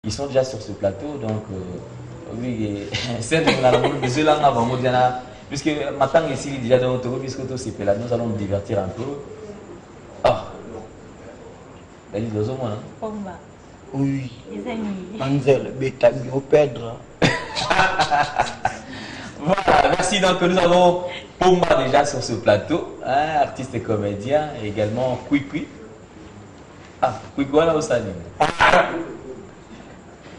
ils sont déjà sur ce plateau, donc oui, c'est là, puisque maintenant ici, déjà dans notre puisque tout c'est là, nous allons nous divertir un peu. Ah, Dali Dozo, moi, non? Oui, Manzel, Beta, Biopèdre. Voilà, merci. Donc nous avons Pomba déjà sur ce plateau, hein, artiste et comédien, et également Kwikwi. Ah, Kwikwi, voilà où ça vient.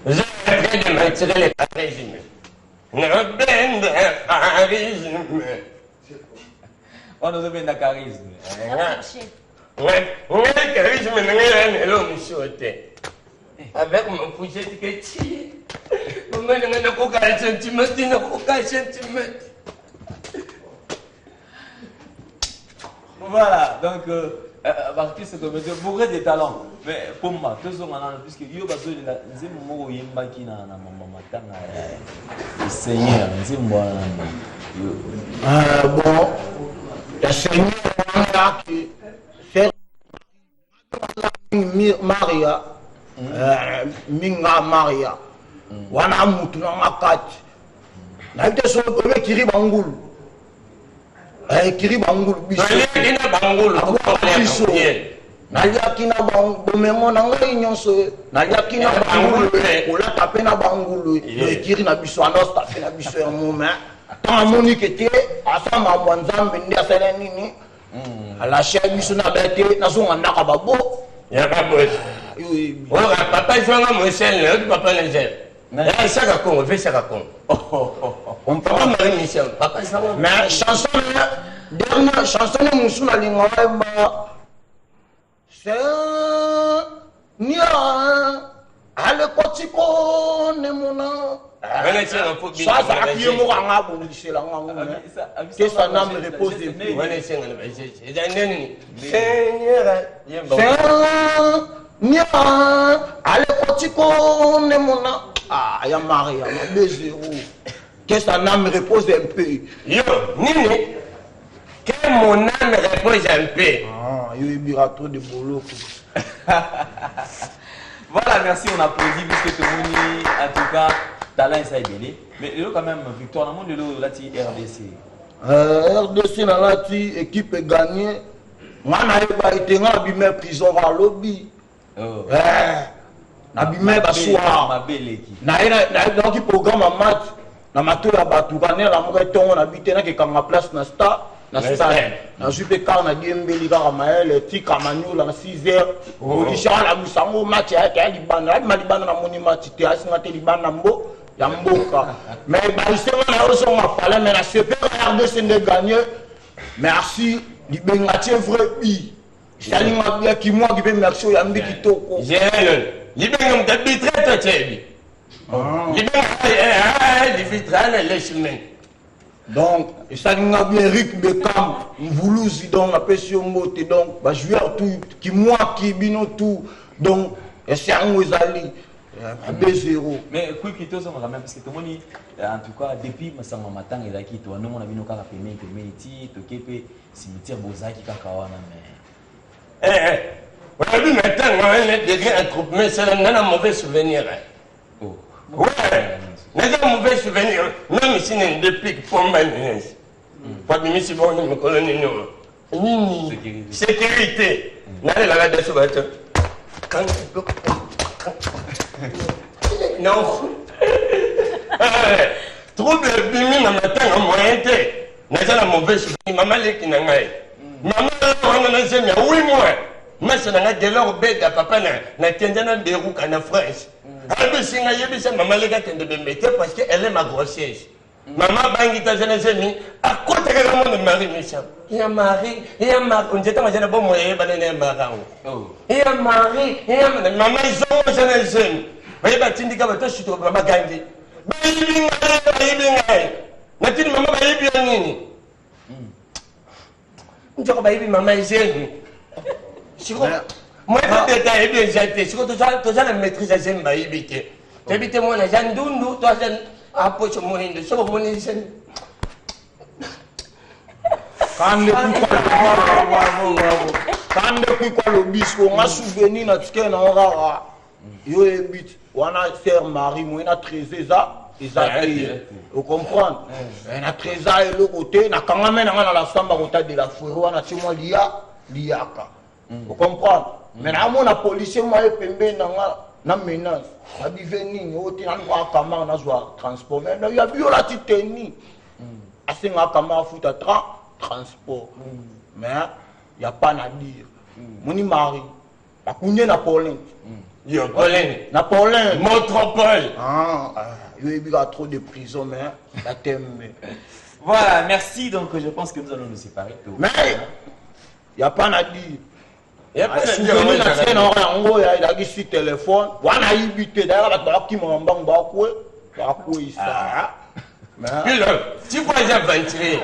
Je vais de maintenir les charismes. Ne bende charisme. On nous a bien de charisme. Ouais, charisme, n'est pas l'homme sauté. Avec mon poussé de petit. Comment on a coca centimètre, on a coca centimètre. Voilà, donc, artiste comédien, beaucoup de talents. Mais pour moi, tous sont en puisque yo bazo de la zemo yemba qui na maman matanga le Seigneur, zemo Bon, le Seigneur qui fait Maria, Minga Maria, wana mutu na makati. Na ite so ko be kiri bangulu. Kiri bangulu biso. Kina bangulu ko biso. Naliaki na bangumengo na ngai nyonso naliaki na bangulu ola tape na bangulu ekiri na biso anos tape na biso ya moma tanga moni kete asa mambo nzambe ndi asala nini ala sha biso na bete na zonga ndaka babo ya babo ola papa jonga Michel le papa Niger ya saka Congo ve saka Congo on papa Marie Michel papa jonga mais chanson dernière chanson musu na lingwa ba Nia, ale kotiko ne mona. Ça ça qui est mort en abou c'est là que sa âme repose en paix. Nia, ale kotiko ne mona. Ah, ya Maria, ma bezero. Que sa âme repose en paix. Yo, nini. Que mon âme repose en paix. Ah, il y a trop de boulot. Voilà, merci, on applaudit puisque tout le monde, en tout cas, talent ça est bien. Mais il y a quand même victoire dans le monde de la RDC. RDC dans la équipe gagnée. Moi, je n'ai été en bimé prison à lobby. Na bimé bassoir. Ma belle équipe. Na dans le programme en match. Na mato ya batugane la moreton on habite na ke kanga place na star. Na stade na jupe car na diembeli kaka maele tika manyola na 6h audition la musango match ya ka libana na moni match te asinga te libana mbo ya mboka mais ba isenga na oso ma fala mais na super RDC de gagner merci libenga tie vrai bi salinga bien ki moi qui peut merci ya mbi kitoko général libenga mtabitre to chebi libenga libitrana les chemins. Donc, ça n'a bien Rick Beckham, Mvoulouzi, donc, la pression mote, donc, bah, joueur tout, qui moi, qui bino tout, donc, c'est un Mozali, B0. Mais, quoi qu'il te soit quand même, parce que tout le monde, en tout cas, depuis ma sang matin, il a quitté, nous, on a vu nos cas payés, ti, tokepe, cimetière Bozaki, Kakawana, mais. On a vu maintenant, on a un attroupement, mais c'est un mauvais souvenir. Oh. Ouais. N'est un mauvais souvenir. Même si on depuis Pomba Nès. Pas de mission pour nous coloniser. Sécurité. N'allez la garder sur votre. Non. Trouble bimi na matin en moyen té. N'est un mauvais souvenir. Maman les qui n'a pas. Maman on a dit mais oui moi. Mais c'est un de leur bête à papa na tendana de roux en France. Albe singa yebi se maman les gars tende bembete parce que elle est ma grossesse. Maman bangi ta jeune semi à côté de la monde Marie Michel. Il y a Marie, on dit ta jeune bon moyen banane marang. Il y a Marie, maman ils ont jeune semi. Voyez ba tindika ba to chito ba gangi. Bayibi ngai. Na tindi maman bayibi nini? Njoko bayibi maman jeune. Moi, je suis bien jeté. Si tu as la maîtrise à Zemba, tu habites moi, les gens d'Oundou, tu as un approche au monde de ce monde. Quand depuis quoi le bisco, on a souvenu notre skin en rara. yo ebit wana sœur Marie moi na trésor ça vous comprenez na trésor et le côté na kanga mena na la samba kota de la forêt wana ti moi liaka vous comprenez mais na mon policier moi pembe na menace na bivenini oti na kwa kama na zwa transport mais il y a viola ti teni asenga kama futa transport mais il y a pas à dire moni Marie ba kunye na Pauline Yo, Pauline. Napoléon. Métropole. Il y a trop de prison, mais la thème. Voilà, merci. Donc, je pense que nous allons nous séparer. Mais, il n'y a pas à dire. Il n'y a pas à dire. Il y a un téléphone. Il y a un téléphone. Il y a un téléphone. Puis là, tu vois, j'ai ventilé.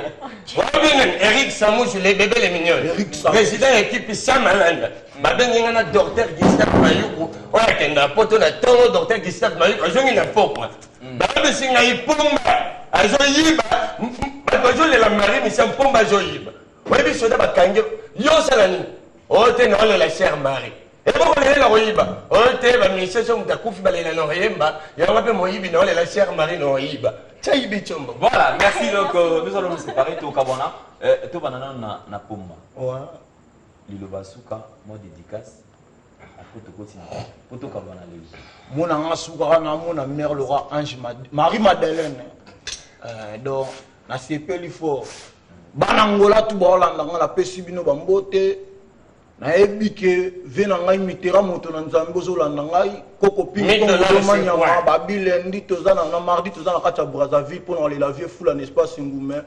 Eric Samou sur les bébés les mignons. Président équipe Samaland. Ma ben y a docteur Gustave Mayuko. Ouais, qu'il n'a pas ton attend docteur Gustave Mayuko. Je n'ai pas quoi. Bah, mais c'est un ipomba. Azoyiba. Bah, je la marine, mais c'est un pomba azoyiba. Ouais, mais c'est d'abord kangue. Yo salani. Oh, t'es non la chère Marie. Et bon, on est là, Oyiba. Oh, t'es ma mission, t'as coupé balé la Noriemba. Il y a un peu Moyibi, non, la chère Marie Noriba. Voilà, merci. Donc, nous allons nous séparer. Tout Kabana, tout banana na Pumba. Ouais. Lilo Basuka, moi dédicace. Après, tout continue. Pour tout Kabana, mon anga na mon mère Laura Ange Marie Madeleine. Donc, na CP l'ifort. Banangola tout Bolanda, on a pesibino bambote. Na ebike vena ngai mitera moto na nzambe ozolanda ngai koko pingo manya babile ndi tozana na mardi tozana kacha Brazzaville pour aller la vie foule en espace ngoume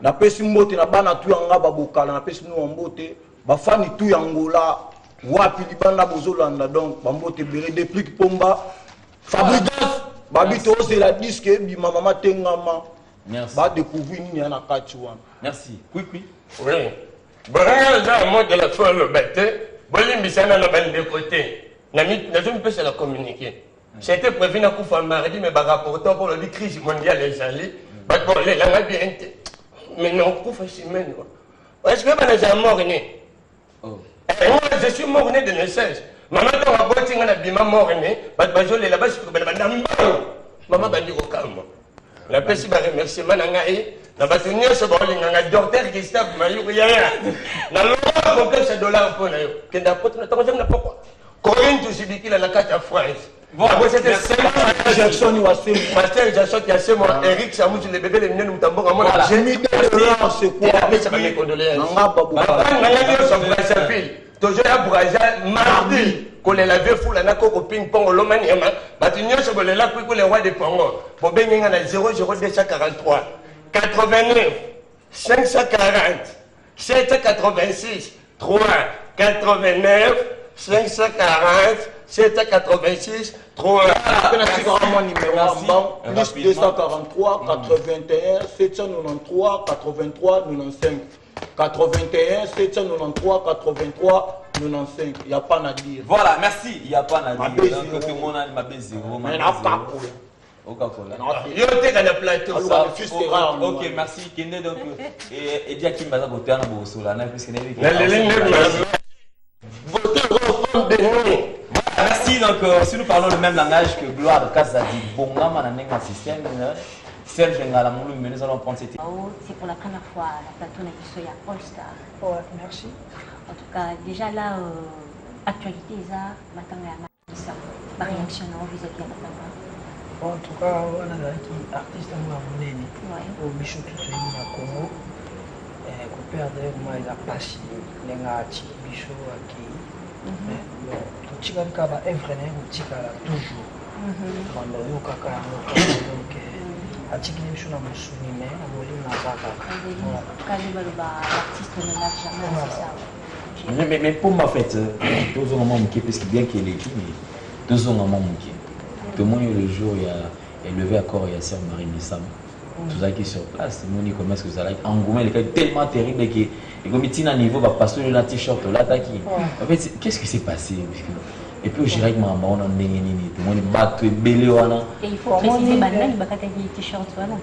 na pesi mbote na bana tu yanga babokala na pesi no mbote ba fani tu yangola wapi libanda bozolanda donc bambote bere depuis pomba Fabrigas babito c'est la disque bi mama tengama ba découvrir ni na kachi wana merci oui oui. Bon, un mot de la folle au bête, Bolim Bissana n'a pas de côté. N'a jamais pu se la communiquer. C'était prévu à Koufa mardi, mais par rapport pour la crise mondiale, les alliés, bon, les langues bien. Mais non, Koufa semaine. Est-ce que vous êtes mort-né? Moi, je suis mort-né de naissance. Maman, tu as beau dire que tu es mort-né, je suis là-bas, je suis là-bas. Maman, tu as dit au calme. La personne va remercier Manangaï. Na batunyo se bolinga nga docteur Gustave Mayuko yaya na loko complexe dollar pour na yo kenda poto na takoza na poko Corinne tusibikila na kata France bon c'était Jackson Wasem Pasteur Jackson qui a c'est moi Eric Samou les bébés les mignons mutambonga moi j'ai mis $, c'est quoi mais ça mes condoléances nga babu na yo so Brazzaville toujours à Brazzaville mardi qu'on les lave fou la nako ko ping pong lomani ma batunyo se bolela ku les rois de Congo bo benga na 00243 89, 540, 786, 3, 89, 540, 786, 3. Mon numéro plus 243, 81, 793, 83, 95. 81, 793, 83, 95. Il n'y a pas à dire. Voilà, merci. Il n'y a pas à dire. Donc, tout le monde a ma zéro. Ok, merci. Kende donc et dia Kim baza boté na bosola na puisque ne merci. Donc si nous parlons le même langage que Gloire Kazadi Bongama na nenga système Serge Ngala Moulou, mais nous allons prendre cette. C'est pour la première fois la plateau Nakisoya All Star. Ouais, merci. En tout cas, déjà là, actualité, ça, maintenant, ma réaction vis-à-vis de la En tout cas, on a un artiste au Bichou tout na Congo. Pour perdre moi la passe, les gars, Bichou qui. Tout ce qui est capable d'effréner, ou tika toujours. Quand on y a kaka, donc atiki Bichou na musuni mais on voulait na zaka. L'artiste ne lâche jamais, c'est ça. Mais pour ma fête, tous ont un moment qui parce que bien qu'il est écrit, mais tous ont un moment qui. Tout le monde le jour il y a levé à corps il y a Sœur Marie Missam. Tout ça qui est sur place, tout le monde comment est-ce que ça allait engouement il est tellement terrible que comme il à niveau va passer le t-shirt là qui. En fait qu'est-ce qui s'est passé et puis je dirais que maman on a nini tout le monde bat belé wana. Et il faut préciser banane bakata qui t-shirt voilà.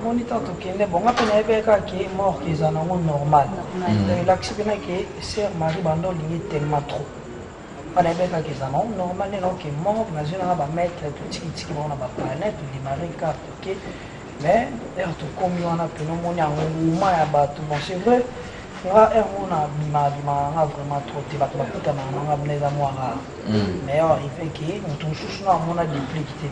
On est tant que bon après na beka qui mort qui est normal. L'accident que Sœur Marie Bando lié tellement trop. On a bien fait ça, non, normalement, qui est mort, mais on va mettre tout ce qui va dans la planète, démarrer carte, ok. Mais, comme on a pu nous montrer un mouvement à battre, bon, c'est vrai, on a vraiment trop de battre, on a des amours. Mais il fait qu'on touche toujours à des dépliqué.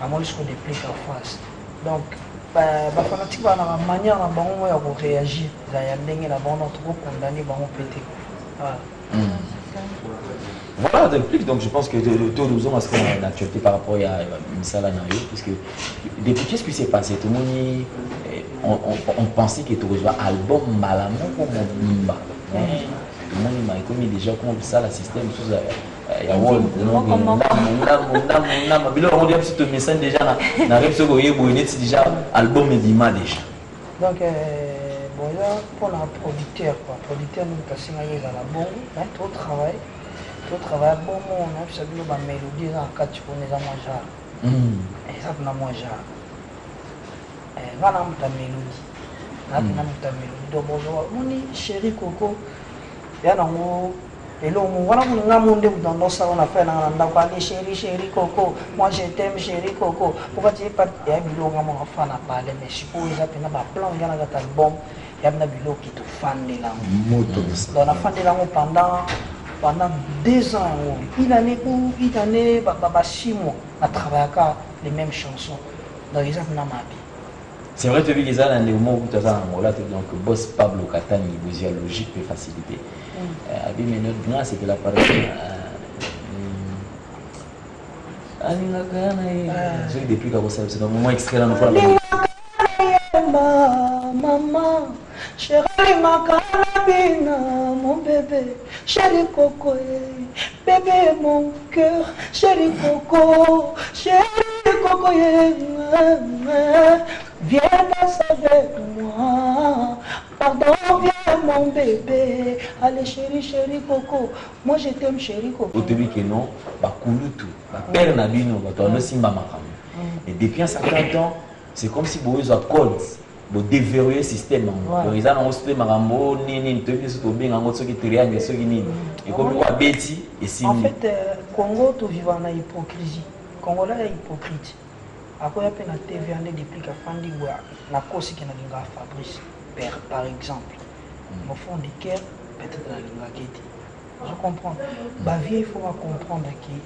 À mon risque de dépliquer en face. Donc, les fanatiques vont avoir une manière de réagir. Ils ont trop condamné, ils vont péter. Voilà, donc je pense que tout nous avons une actualité par rapport à Misala Nayo, puisque depuis qu'est-ce qui s'est passé, tout le monde, on pensait que tu reçois un album malamon comme Bimba. Tout le monde m'a commis déjà comme ça, le système, tout ça. Il y a un message déjà, déjà album Bimba déjà. Donc, bon, là, pour un producteur, nous passons à la bombe, trop de travail. Tout travail bon, on a fait une mélodie dans 4 jours, on a mangé. Et ça, on a mangé. On a ta mélodie. On a ta mélodie. Donc, on dit chéri Coco. Il y a un mot. Et là, on a monté dans ça, on a fait un chéri Coco. Moi, je t'aime, chéri Coco. Pourquoi tu n'es pas. Il y a un bilot qui m'a parlé, mais je suppose qu'il y a un plan, il y a un album. Il y a un bilot qui est fan de l'amour. Donc, on a fan de l'amour pendant 2 ans, une année, 6 mois, à travailler les mêmes chansons. Donc, ils ont ma vie. C'est vrai que tu as un moment où tu as un donc boss Pablo Katani, vous y logique et facilité. Mais notre grand, c'est que la parole. Je l'ai depuis que c'est un moment extrait dans le maman, chérie Macarabina, mon bébé, chérie Coco, bébé mon cœur, chérie Coco, viens danser avec moi, pardon, viens mon bébé, allez chérie Coco, moi je t'aime chérie Coco. Au début que non, Bakulutu, Père Nabino, Simba Makam. Et depuis un certain temps, c'est comme si vous avez un code. Vous déverrouillez le système. Ils ont un système marambo, nini, ntoki, surtout bien, en gros, ceux qui triangent, ceux qui nini. Et comme vous avez bêti, et si. En fait, Congo, tu vis en hypocrisie. Congo là est hypocrite. Après, il y a une TV depuis que Fandi la cause qui n'a pas Fabrice, par exemple. Au fond du cœur, peut-être la linga Kéti. Je comprends. Bah, il faut comprendre que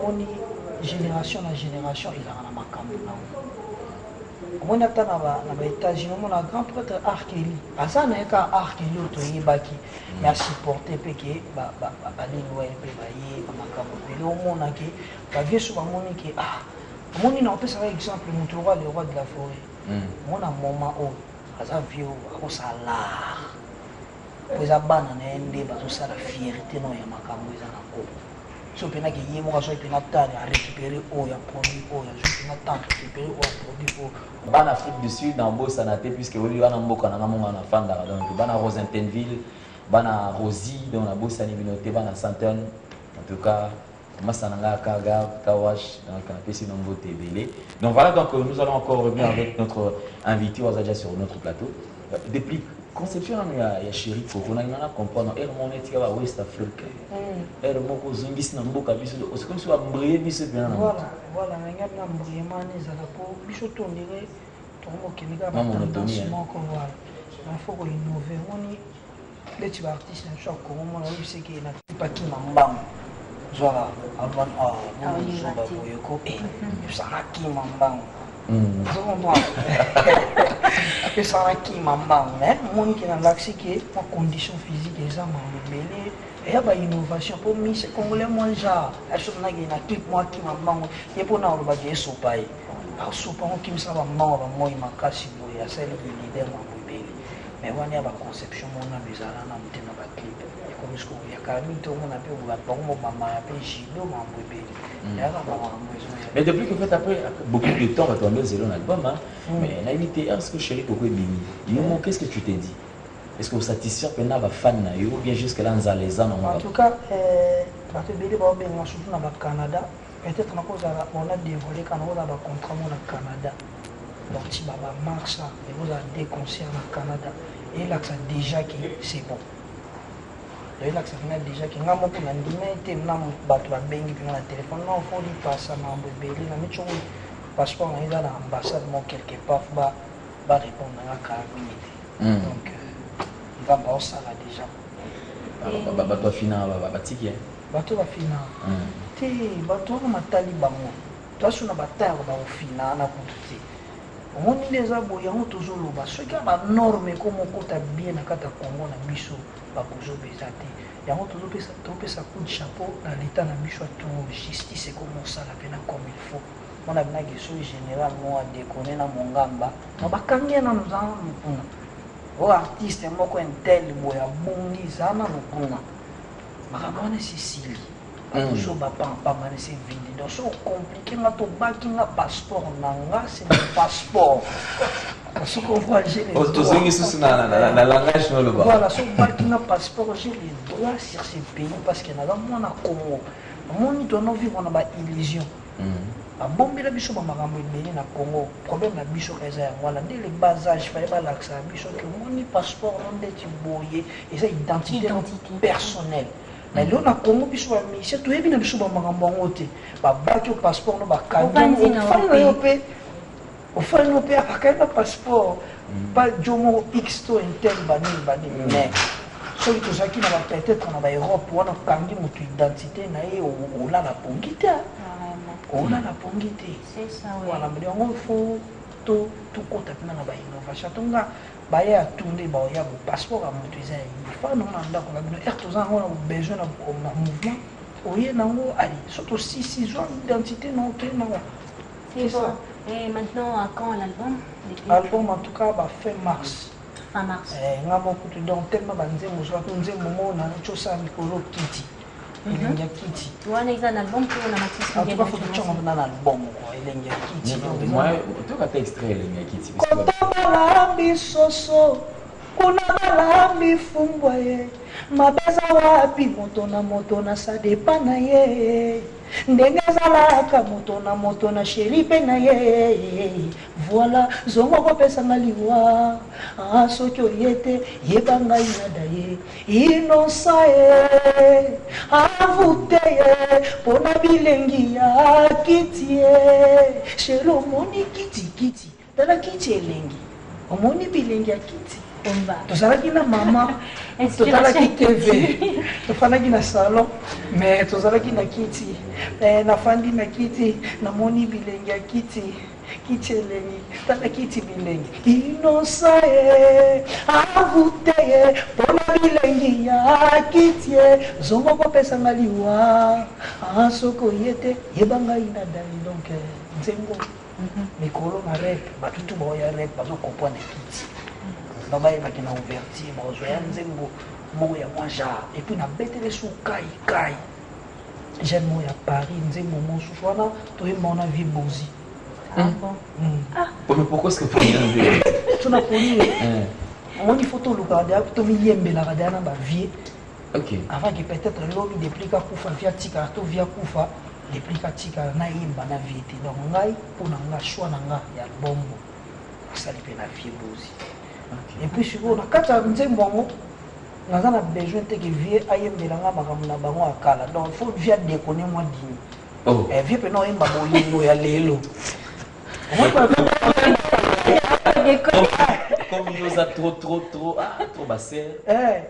on est génération à génération, il y a un macambo. On a des États-Unis, on a un grand prêtre Arkeli. À ça, on a un Arkeli qui a supporté que les lois on a un exemple, le roi de la forêt. On a un moment où on a vu l'art. On a la fierté dans les macambo. Si on a récupéré l'eau, il y a produit l'eau, il y a récupéré l'eau, produit l'eau. En Afrique du Sud, dans Bossanaté, puisque on a un mot dans Rosentenville, dans Rosie, dans la Bossaniminauté, dans Santon, en tout cas, Massananga, Kaga, Kawash, dans le canapé, sinon voter Bélé. Donc voilà, donc nous allons encore revenir avec notre invité Wazadia sur notre plateau. Depuis conception, il y a chéri Coco, on a comprendre, elle mon éthique à West Afrique. Elle mon zongis n'a pas vu c'est comme si on a brillé bis bien. Voilà, mais il y a un brillement des alapos, bichoton dirait, ton mot qui n'est pas tendance, il faut innover. On est les artistes, un choc, on a vu ce qui n'a pas qui m'embam. Voilà, avant, ça n'a qui m'embam. Je comprends. Que ça n'a qui m'embam, mais mon qui n'a l'accès qui est en condition physique, les hommes ont mêlé. Il y a une innovation pour moi, c'est congolais moins genre. Elle se met dans clip moi qui m'embam. Et pour nous, on va dire sopaï. Alors sopaï, qui me savent mort, moi il m'a cassé, il y a celle qui est leader dans le bébé. Mais on a une conception, on a des alans dans le clip. Comme ce qu'il y a quand même tout le monde a pu voir, on a pu Gilo, mon bébé. Mais depuis que vous faites après beaucoup de temps, on va tomber sur l'album, mais on a invité, est-ce que chéri Coco est béni? Qu'est-ce que tu t'es dit? Est-ce que vous satisfait que vous avez fan ou bien jusque là, vous allez les ans? En tout cas, parce que Béli va bien, surtout dans le Canada, peut-être qu'on a dévoilé quand on a un contrat au Canada. Donc, si on a marqué ça, et vous avez des concerts au Canada, et là, ça déjà que c'est bon. relax na déjà ki nga moko na ndima ete na bato babengi mpe na téléphone non faut li passa na mbebele na michongo passeport na eza na ambassade mo quelque part ba répondre na carrément donc nzamba osala déjà bato bafina batiki bato bafina te bato wana matali bango toaso na batare baofina na kutu te omoni nde eza boye yango tozoloba soki ya banorme komokota bien na kati ya kongo na biso bakozobeza te yango topesa coup de chapeau na l'état na biso ato justice ekomosala mpena comme il faut mona binaki so général mo adekone na mongamba na bakangi ye na nzanga mokuna o artiste moko intel boye abongi eza na mokuna makambo wana esisili so bapampamana ese vindi donc so compliqué nga tobaki nga passeport na nga c'est le passeport soko voi j'ai les tozongi susu na langage noloba voilà so baki nga passeport j'ai les droits sur ce pays parce que naza mwana Congo omoni tono vivre na baillusion babombela biso bamakambo ebele na Congo problème na biso eza yango wana nde le bas âge faye balakisa biso ke omoni passeport no ndeti boye eza identité personnelle mais lelo na Congo biso bamisie toyebi na biso bamakambo yango te babaki o passeport no bakangi ofali no mpe abakai na passeport pa jomo x to intel banini mais soki tozalaki na peut-être na baeurope wana okangi moto identité na ye olala pongi te olala pongi te wana mbeli yango fo tokota mpena na bainnovation tonga baye atunde baoya bopasseport ya moto eza fa nango na ndako na bino ere toza yango na besoin na mouvement oye nango ali so tosisi zwa identité na oke nango c'est ça. Et maintenant, à quand l'album? L'album en tout cas, fin mars. Fin mars. Nga moko donc tellement banzembo so nzembo mo na chosa mikolo kiti. Elengi kiti. Tu vois un album pour la matisse. En tout cas, faut que tu aies un album quoi, elengi kiti. Moi, tu vas t'extraire elengi kiti. Kota bisoso. Kuna malambi fumbwa ye. Mabeza wapi moto na sadepa na ye. Ndenge ezalaka moto na sheri mpe na ye voilà zongo kopesanga liwa soki oye te yeba ngai nada ye inosa ye avute ye mpona bilengi ya kiti ye sheri omoni kiti tala kiti elengi omoni bilengi ya kiti tozalaki na mama tozalaki tv tofandaki na salon mais tozalaki na kiti nafandi na kiti namoni bilengi ya kiti elengi tala kiti bilengi inosa ye avute ye mpona bilengi ya kiti ye zongo kopesanga liwa soki oye te yeba ngai na dali donc nzengo mikolo na rep batutu baoya rep bazokomprendre kiti babayebaki na ouverture baozoya nzembo moko ya mwa genre et puis nabetele su kai jeune moko ya Paris nzembo mosusu wana toyemba wana vie bozi pourquoi est-ce que polien tuna polien omoni foto olukaka deya tomiyembelaka deya na bavie avant que peut-être lobi depuis kakufa via tikala to via kufa depuis katikala nayemba na vie te donc ngai mpona nga choix na nga ya albombo asali mpe na vie bozi et puis sikoyo na kati ya nzembo yango naza na besoin te ke vie ayembelanga makambo na bango ya kala donc il faut vie adekone mwa dini vie mpena oyemba bolingo ya lelo comme il osa trop basser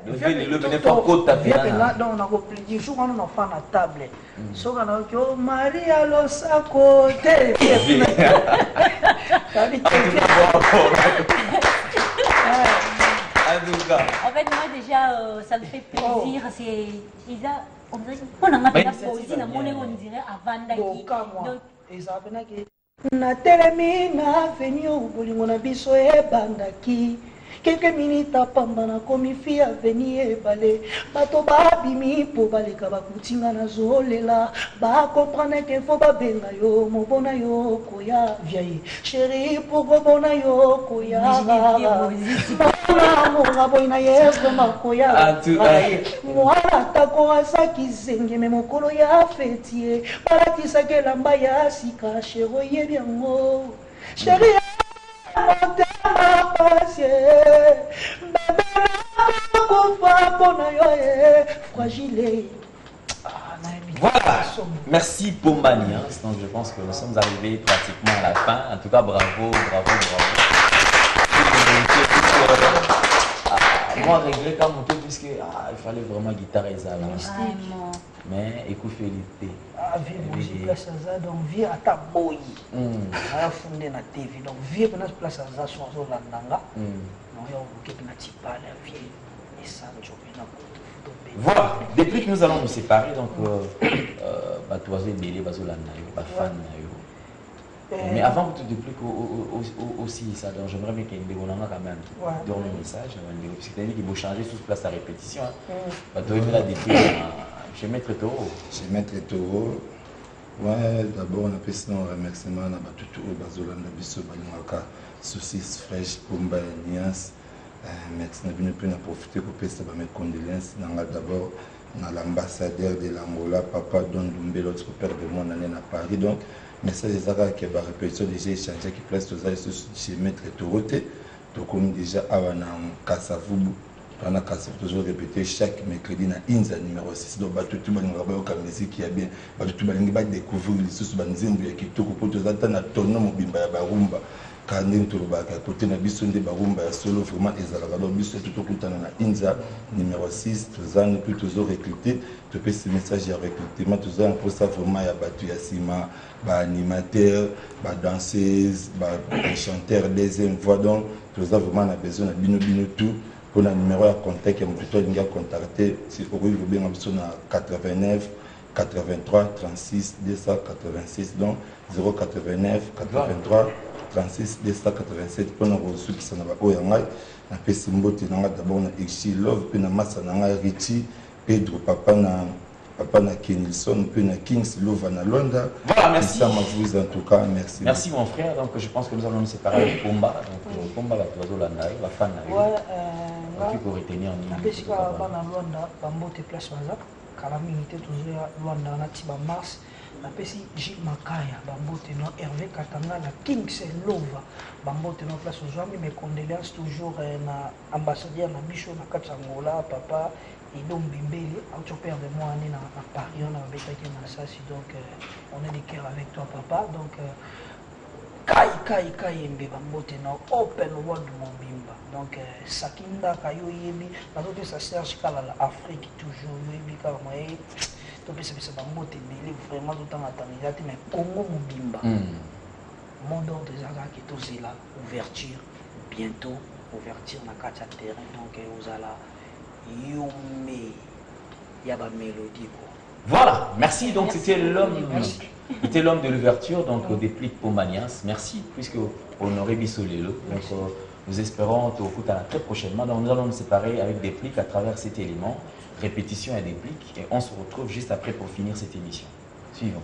le venait pas kota pena donc nakopligi jour wana nafa na table soka naoki o maria losako te En fait, moi déjà, ça me fait plaisir. C'est Isa, on dirait qu'on a pas posé dans mon on dirait avant d'aller. Na telemi na avenue bolingo na biso ebandaki quelques minutes apamba na komi fi avenue ebale bato babimi po baleka bakutinga na zolela bakomprendre ke fo babenga yo mobona yo koya vieille chérie pourquoi bona yo koya mona boina yeso makoya mwana tako asaki zenge me mokolo ya fetie balatisaki elamba ya sika shero yebi yango chérie motema pasie bebe fragile. Voilà, merci Pombani. Donc je pense que nous sommes arrivés pratiquement à la fin. En tout cas, bravo. Moi, regret quand mon puisque il fallait vraiment guitare et ça. Mais écoute, Félix. Vie place à ça, donc vie à ta boy. A fondé na TV, donc vie place à ça, son landanga. Non, il y a un petit pas la vie. Et ça, tu vois, voilà, depuis que nous allons nous séparer, donc Batoisé Bélé, Bazolanda, Bafan. Mais avant que tu dupliques aussi ça, donc j'aimerais bien qu'il y ait quand même dans le message, parce que tu as dit qu'il faut changer sous place à répétition. Batoisé la défi chez Maître Taureau. Chez Maître Taureau, ouais, d'abord on a fait un remerciement à Batutu Bazolanda Bisso Balingaka, saucisse fraîche, Pomba et Nias. Merci, nous avons profité pour faire mes condoléances. D'abord, l'ambassadeur de l'Angola, Papa Don Doumbé, l'autre père de mon année à Paris. Donc, message des Arabes qui a répétition déjà échangé qui place aux ailes chez Maître Toroté. Donc, comme déjà, avant Kassavubu, on a toujours répété chaque mercredi dans Inza numéro 6. Donc, tout le monde a musique qui est bien. Tout le monde a découvert les sous banzimbu qui tout pour tous attendre à ton nom bimba barumba. Quand on a côté de Bisson de Barumba, solo vraiment ezalaka donc biso tout kutana na Inza numéro 6, tozana puis toujours recruter, tu peux ce message ya recrutement tozana pour ça vraiment ya batu ya sima, ba animateur, ba danseuse, ba chanteur deuxième voix donc tozana vraiment na besoin na bino tout pour le numéro à contact que plutôt linga contacter si au rive bien biso na 89 83 36 286 donc 089 83 36 287 pour nous ceux qui sont là-bas. Na pesi mbote nanga d'abord na Exi Love puis na massa nanga Richi Pedro papa na Kenilson puis na Kings Love na Londa. Voilà, merci. Ça vous en tout cas, merci. Merci mon frère. Donc je pense que nous allons nous séparer avec Pomba. Donc Pomba va toi Landa, va fan na. Ouais, pour retenir en ligne. Parce que bana Londa bambote place baza calamité toujours Londa na tiba mars. La pesi Gilles Makaya, Bambote no Hervé Katanga, la Kings Lova, Bambote no place aujourd'hui, mes condoléances toujours na ambassadeur na Bicho na Katsangola, papa, et donc Bimbeli, autre père de moi né na Paris, on a vécu na Sassi, donc on est de cœur avec toi papa, donc Kai Mbe Bambote no Open World Mobimba, donc Sakinda Kayo Yebi, la autre ça Serge Kala l'Afrique toujours Yebi Kamae. Vraiment tout le temps attendre mais Congo Mobimba mon ordre des agas qui est là ouverture bientôt ouverture na katia terrain donc vous allez yomé yaba mélodie voilà merci donc c'était l'homme de l'ouverture donc Déplique Pombanias merci puisque Honoré Bissolelo donc nous espérons te recouter très prochainement donc nous allons nous séparer avec Déplique à travers cet élément répétition et déplique et on se retrouve juste après pour finir cette émission. Suivons.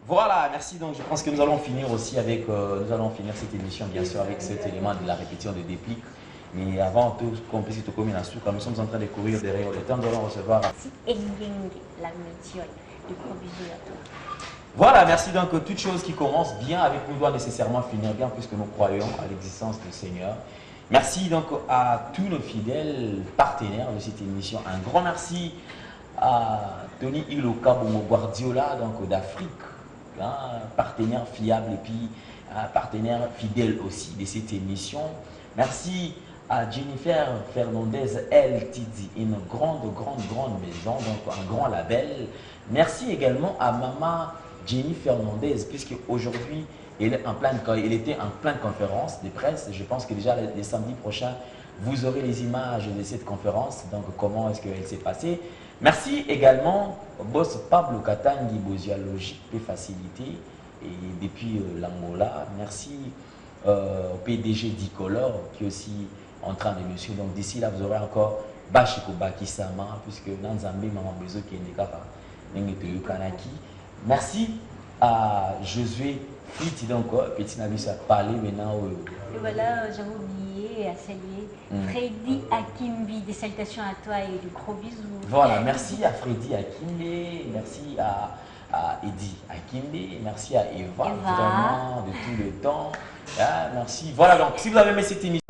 Voilà, merci. Donc je pense que nous allons finir aussi avec, nous allons finir cette émission bien sûr avec cet élément de la répétition de Déplique. Mais avant tout, qu'on puisse tout comme nous sommes en train de courir derrière le temps, nous allons recevoir. Merci Engenge, la médiole. De gros bisous à toi. Voilà, merci. Donc, toute chose qui commence bien avec nous doit nécessairement finir bien puisque nous croyons à l'existence du Seigneur. Merci donc à tous nos fidèles partenaires de cette émission. Un grand merci à Tony Iloka Bongo Guardiola donc d'Afrique, hein, partenaire fiable et puis partenaire fidèle aussi de cette émission. Merci à Jennifer Fernandez LTD, une grande maison, donc un grand label. Merci également à Maman Jenny Fernandez, puisque aujourd'hui, elle était en pleine conférence de presse. Je pense que déjà les samedis prochains, vous aurez les images de cette conférence, donc comment est-ce qu'elle s'est passée. Merci également au boss Pablo Katangi, Bozia Logique et Facilité, et depuis l'Angola. Merci au PDG d'Icolor, qui est aussi en train de me suivre. Donc d'ici là, vous aurez encore Bachiko Bakisama, puisque Nanzambe Maman Bezo qui est Nekara Kanaki. Merci à Josué Fiti, donc petit Nabi a parlé maintenant. Et voilà, j'avais oublié à saluer Freddy Akimbi. Des salutations à toi et de gros bisous. Voilà, merci à Freddy Akimbi, merci à Eddie Akimbi, merci à Eva, vraiment de tout le temps. Ah, merci. Voilà, donc si vous avez aimé cette émission,